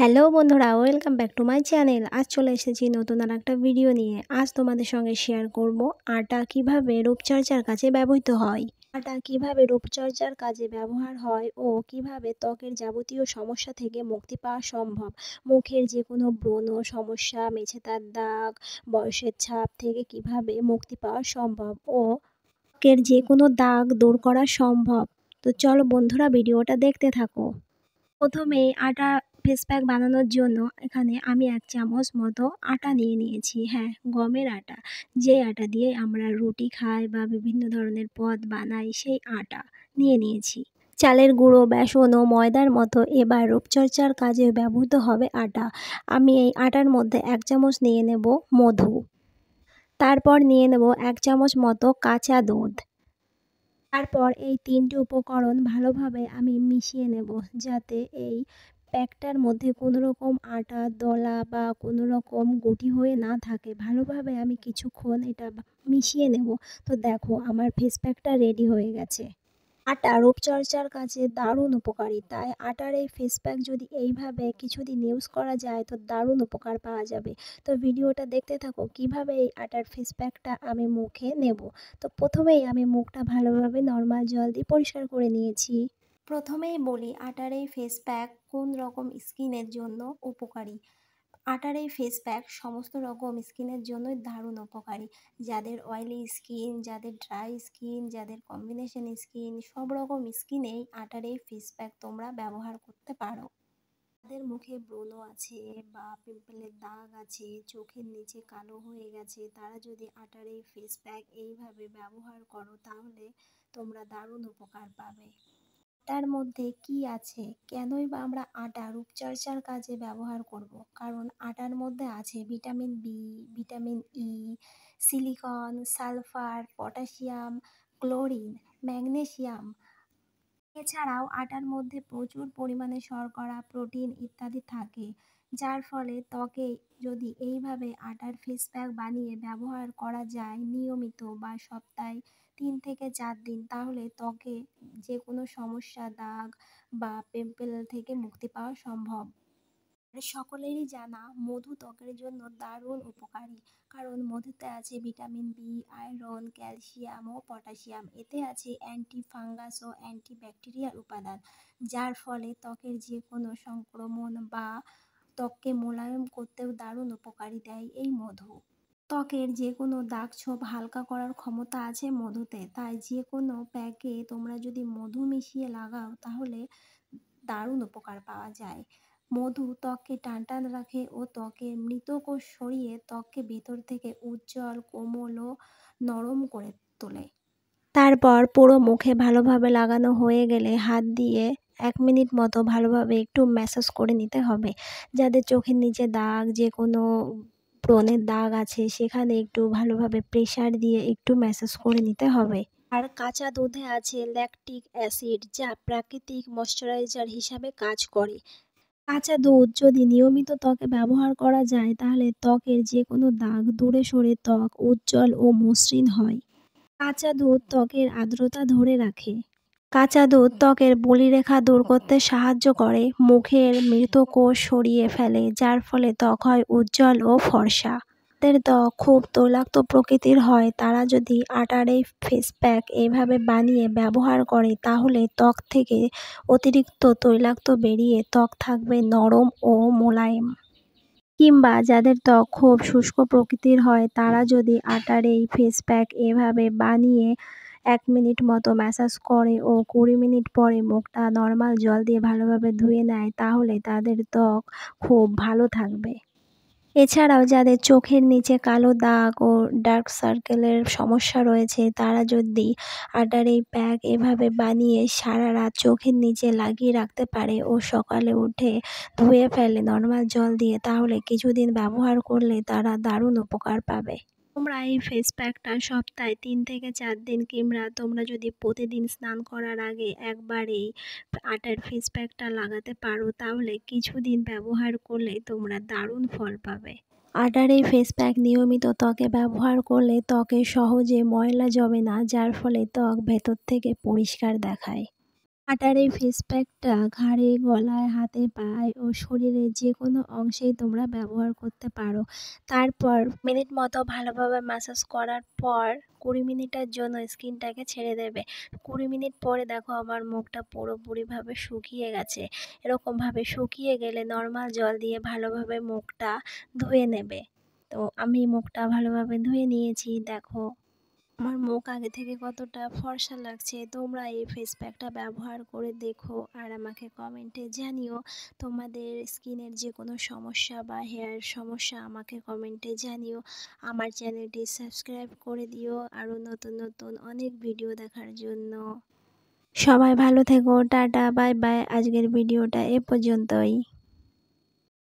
Hello বন্ধুরা, welcome back to my channel. আজ চলে এসেছি নতুন আর একটা ভিডিও নিয়ে। আজ তোমাদের সঙ্গে শেয়ার করব আটা কিভাবে রূপচর্চার কাজে ব্যবহৃত হয়। আটা কিভাবে রূপচর্চার কাজে ব্যবহার হয় ও কিভাবে ত্বকের যাবতীয় সমস্যা থেকে মুক্তি পাওয়া সম্ভব। মুখের যে কোনো ব্রণ সমস্যা, মেছেতার দাগ, বয়সের ছাপ থেকে কিভাবে মুক্তি পাওয়া সম্ভব ও ত্বকের যে কোনো দাগ দূর করা সম্ভব। তো চলো বন্ধুরা, ভিডিওটা দেখতে থাকো। প্রথমে আটা ফেস প্যাক বানানোর জন্য এখানে আমি 1 চামচ মতো আটা নিয়ে নিয়েছি। হ্যাঁ, গমের আটা, যে আটা দিয়ে আমরা রুটি খাই বা বিভিন্ন ধরনের পদ বানাই, সেই আটা নিয়ে নিয়েছি। চালের গুঁড়ো, বেসন ও ময়দার মতো এবার রূপচর্চার কাজে ব্যবহৃত হবে আটা। আমি এই আটার মধ্যে 1 চামচ নিয়ে নেব মধু, তারপর নিয়ে নেব 1 চামচ মতো কাঁচা দুধ। তারপর এই 3টি উপকরণ ভালোভাবে আমি মিশিয়ে নেব, যাতে এই প্যাকটার মধ্যে কোনো রকম আটা দলা বা কোনো রকম গুটি হয়ে না থাকে। ভালোভাবে আমি কিছুক্ষণ এটা মিশিয়ে নেব। তো দেখো, আমার ফেস প্যাকটা রেডি হয়ে গেছে। আটা রূপচর্চার কাজে দারুণ উপকারী, তাই আটার এই ফেস প্যাক যদি এইভাবে কিছুদিন ইউজ করা যায় তো দারুণ উপকার পাওয়া যাবে। তো ভিডিওটা দেখতে থাকো কিভাবে এই আটার ফেস প্যাকটা আমি মুখে নেব। তো প্রথমেই আমি মুখটা ভালোভাবে নর্মাল জল দিয়ে পরিষ্কার করে নিয়েছি। প্রথমেই বলি, আটার এই ফেস প্যাক কোন রকম স্কিনের জন্য উপকারী। আটার এই ফেস প্যাক সমস্ত রকম স্কিনের জন্যই দারুণ উপকারী। যাদের অয়েলি স্কিন, যাদের ড্রাই স্কিন, যাদের কম্বিনেশন স্কিন, সব রকম স্কিনেই আটার এই ফেস প্যাক তোমরা ব্যবহার করতে পারো। যাদের মুখে ব্রণ আছে বা পিম্পলের দাগ আছে, চোখের নিচে কালো হয়ে গেছে, তারা যদি আটার এই ফেস প্যাক এইভাবে ব্যবহার করো তাহলে তোমরা দারুণ উপকার পাবে। আটার মধ্যে কি আছে, কেনই বা আমরা আটা রূপচর্চার কাজে ব্যবহার করব? কারণ আটার মধ্যে আছে vitamin B, vitamin E, silicon, sulphur, potassium, chlorine, magnesium. এছাড়াও আটার মধ্যে প্রচুর পরিমাণে শর্করা, প্রোটিন ইত্যাদি থাকে, যার ফলে ত্বকে যদি এইভাবে আটার ফেস প্যাক বানিয়ে ব্যবহার করা যায় নিয়মিত বা সপ্তাহে 3 থেকে 4 দিন, তাহলে ত্বকে যে কোনো সমস্যা, দাগ বা পিম্পল থেকে মুক্তি পাওয়া সম্ভব। সকলেরই জানা মধু ত্বকের জন্য দারুণ উপকারী, কারণ মধুতে আছে ভিটামিন বি, আয়রন, ক্যালসিয়াম ও পটাশিয়াম। এতে আছে অ্যান্টি ফাঙ্গাস ও অ্যান্টি ব্যাকটেরিয়াল উপাদান, যার ফলে ত্বকের যে কোনো সংক্রমণ বা ত্বককে মোলায়েম করতেও দারুণ উপকারী দেয় এই মধু। ত্বকের যে কোনো দাগ ছোপ হালকা করার ক্ষমতা আছে মধুতে, তাই যে কোনো প্যাকে তোমরা যদি মধু মিশিয়ে লাগাও তাহলে দারুণ উপকার পাওয়া যায়। মধু ত্বককে টানটান রাখে ও ত্বকের মৃত কোষ সরিয়ে ত্বককে ভেতর থেকে উজ্জ্বল, কোমল ও নরম করে তোলে। তারপর পুরো মুখে ভালোভাবে লাগানো হয়ে গেলে হাত দিয়ে 1 মিনিট মতো ভালোভাবে একটু ম্যাসাজ করে নিতে হবে। যাদের চোখের নিচে দাগ, যে কোনো ব্রণের দাগ আছে, সেখানে একটু ভালোভাবে প্রেসার দিয়ে একটু ম্যাসাজ করে নিতে হবে। আর কাঁচা দুধে আছে ল্যাকটিক অ্যাসিড, যা প্রাকৃতিক ময়শ্চারাইজার হিসাবে কাজ করে। কাঁচা দুধ যদি নিয়মিত ত্বকে ব্যবহার করা যায় তাহলে ত্বকের যে কোনো দাগ দূরে সরে ত্বক উজ্জ্বল ও মসৃণ হয়। কাঁচা দুধ ত্বকের আর্দ্রতা ধরে রাখে। কাঁচা দুধ ত্বকের বলিরেখা দূর করতে সাহায্য করে, মুখের মৃত কোষ সরিয়ে ফেলে, যার ফলে ত্বক হয় উজ্জ্বল ও ফর্সা। যাদের ত্বক খুব তৈলাক্ত প্রকৃতির হয় তারা যদি আটার এই ফেস প্যাক এইভাবে বানিয়ে ব্যবহার করে তাহলে ত্বক থেকে অতিরিক্ত তৈলাক্ত বেরিয়ে ত্বক থাকবে নরম ও মোলায়েম। কিংবা যাদের ত্বক খুব শুষ্ক প্রকৃতির হয় তারা যদি আটার এই ফেস প্যাক এভাবে বানিয়ে 1 মিনিট মতো ম্যাসাজ করে ও 20 মিনিট পরে মুখটা নর্মাল জল দিয়ে ভালোভাবে ধুয়ে নেয় তাহলে তাদের ত্বক খুব ভালো থাকবে। এছাড়াও যাদের চোখের নিচে কালো দাগ ও ডার্ক সার্কেলের সমস্যা রয়েছে তারা যদি আটার এই প্যাক এভাবে বানিয়ে সারা রাত চোখের নিচে লাগিয়ে রাখতে পারে ও সকালে উঠে ধুয়ে ফেলে নর্মাল জল দিয়ে, তাহলে কিছুদিন ব্যবহার করলে তারা দারুণ উপকার পাবে। তোমরা এই ফেস প্যাকটা সপ্তাহে 3 থেকে 4 দিন কিংবা তোমরা যদি প্রতিদিন স্নান করার আগে একবার এই আটার ফেস প্যাকটা লাগাতে পারো তাহলে কিছুদিন ব্যবহার করলে তোমরা দারুণ ফল পাবে। আটার এই ফেস প্যাক নিয়মিত ত্বকে ব্যবহার করলে ত্বকে সহজে ময়লা জমে না, যার ফলে ত্বক ভেতর থেকে পরিষ্কার দেখায়। আটার এই ফেস প্যাকটা ঘাড়ে, গলায়, হাতে, পায়ে ও শরীরের যে কোনো অংশেই তোমরা ব্যবহার করতে পারো। তারপর মিনিট মতো ভালোভাবে ম্যাসাজ করার পর 20 মিনিটের জন্য স্কিনটাকে ছেড়ে দেবে। 20 মিনিট পরে দেখো আমার মুখটা পুরোপুরিভাবে শুকিয়ে গেছে। এরকমভাবে শুকিয়ে গেলে নর্মাল জল দিয়ে ভালোভাবে মুখটা ধুয়ে নেবে। তো আমি মুখটা ভালোভাবে ধুয়ে নিয়েছি। দেখো আমার মুখ আগে থেকে কতটা ফর্সা লাগছে। তোমরা এই ফেস প্যাকটা ব্যবহার করে দেখো আর আমাকে কমেন্টে জানিও। তোমাদের স্কিনের যে কোনো সমস্যা বা হেয়ার সমস্যা আমাকে কমেন্টে জানিও। আমার চ্যানেলটি সাবস্ক্রাইব করে দিও আরও নতুন নতুন অনেক ভিডিও দেখার জন্য। সবাই ভালো থেকো, টাটা, বাই বাই। আজকের ভিডিওটা এ পর্যন্তই।